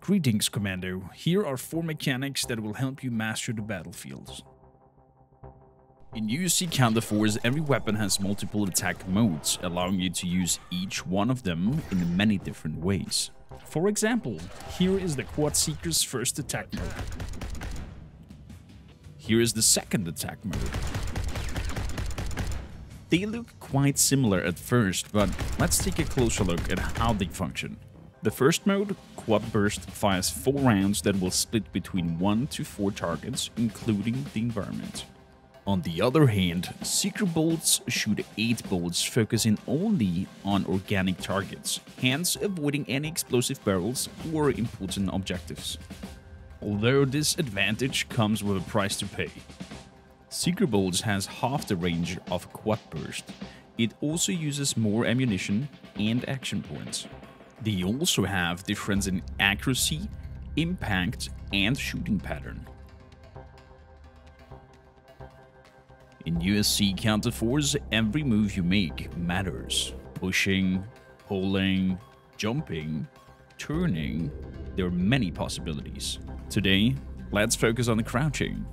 Greetings, Commando. Here are 4 mechanics that will help you master the battlefield. In USC Counterforce, every weapon has multiple attack modes, allowing you to use each one of them in many different ways. For example, here is the Quad Seeker's first attack mode. Here is the second attack mode. They look quite similar at first, but let's take a closer look at how they function. The first mode, Quad Burst, fires 4 rounds that will split between 1 to 4 targets, including the environment. On the other hand, Seeker Bolts shoot 8 bolts focusing only on organic targets, hence avoiding any explosive barrels or important objectives. Although this advantage comes with a price to pay. Seeker Bolts has half the range of Quad Burst. It also uses more ammunition and action points. They also have difference in accuracy, impact, and shooting pattern. In USC Counterforce, every move you make matters. Pushing, pulling, jumping, turning, there are many possibilities. Today, let's focus on the crouching,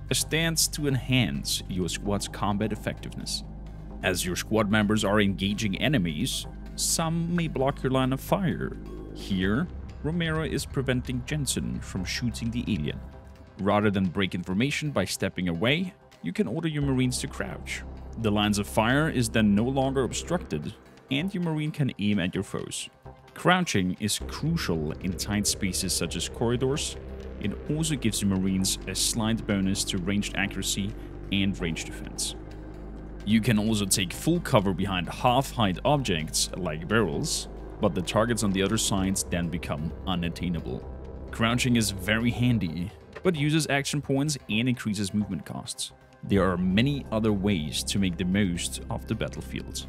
a stance to enhance your squad's combat effectiveness. As your squad members are engaging enemies, some may block your line of fire. Here, Romero is preventing Jensen from shooting the alien. Rather than break information by stepping away, you can order your Marines to crouch. The lines of fire is then no longer obstructed, and your Marine can aim at your foes. Crouching is crucial in tight spaces such as corridors. It also gives your Marines a slight bonus to ranged accuracy and range defense. You can also take full cover behind half-height objects like barrels, but the targets on the other sides then become unattainable. Crouching is very handy, but uses action points and increases movement costs. There are many other ways to make the most of the battlefield.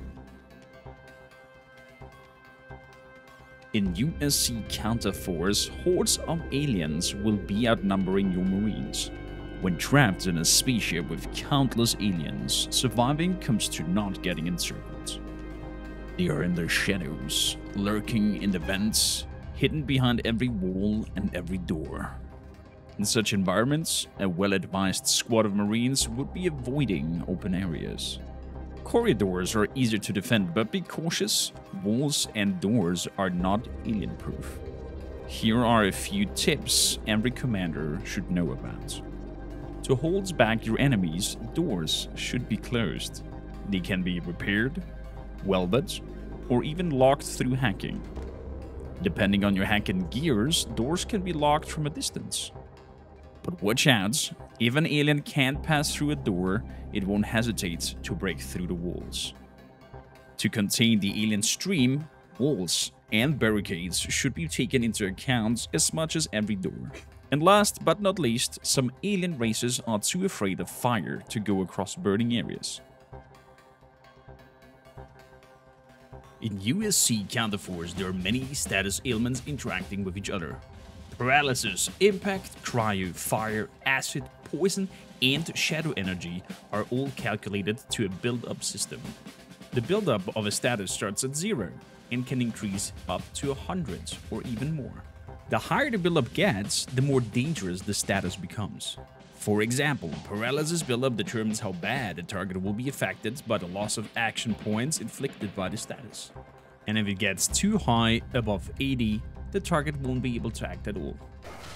In USC Counterforce, hordes of aliens will be outnumbering your Marines. When trapped in a spaceship with countless aliens, surviving comes to not getting encircled. They are in the shadows, lurking in the vents, hidden behind every wall and every door. In such environments, a well-advised squad of Marines would be avoiding open areas. Corridors are easier to defend, but be cautious, walls and doors are not alien-proof. Here are a few tips every commander should know about. To hold back your enemies, doors should be closed. They can be repaired, welded, or even locked through hacking. Depending on your hack and gears, doors can be locked from a distance. But watch out, if an alien can't pass through a door, it won't hesitate to break through the walls. To contain the alien stream, walls and barricades should be taken into account as much as every door. And last but not least, some alien races are too afraid of fire to go across burning areas. In USC Counterforce, there are many status ailments interacting with each other. Paralysis, impact, cryo, fire, acid, poison, and shadow energy are all calculated to a build-up system. The build-up of a status starts at 0 and can increase up to 100 or even more. The higher the build-up gets, the more dangerous the status becomes. For example, paralysis build-up determines how bad a target will be affected by the loss of action points inflicted by the status. And if it gets too high, above 80, the target won't be able to act at all.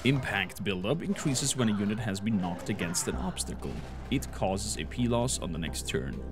Impact build-up increases when a unit has been knocked against an obstacle. It causes AP loss on the next turn.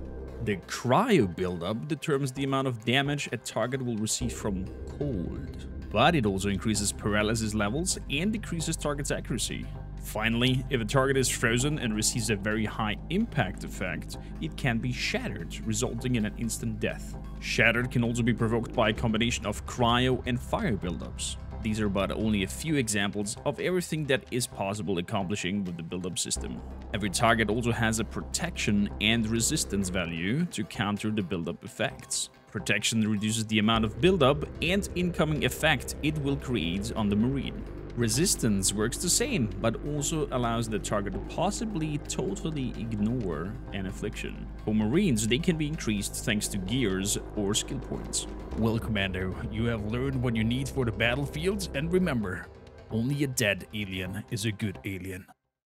The cryo build-up determines the amount of damage a target will receive from cold. But it also increases paralysis levels and decreases target's accuracy. Finally, if a target is frozen and receives a very high impact effect, it can be shattered, resulting in an instant death. Shattered can also be provoked by a combination of cryo and fire buildups. These are but only a few examples of everything that is possible accomplishing with the build-up system. Every target also has a protection and resistance value to counter the build-up effects. Protection reduces the amount of build-up and incoming effect it will create on the Marine. Resistance works the same, but also allows the target to possibly totally ignore an affliction. For Marines, they can be increased thanks to gears or skill points. Well, Commando, you have learned what you need for the battlefield, and remember, Only a dead alien is a good alien.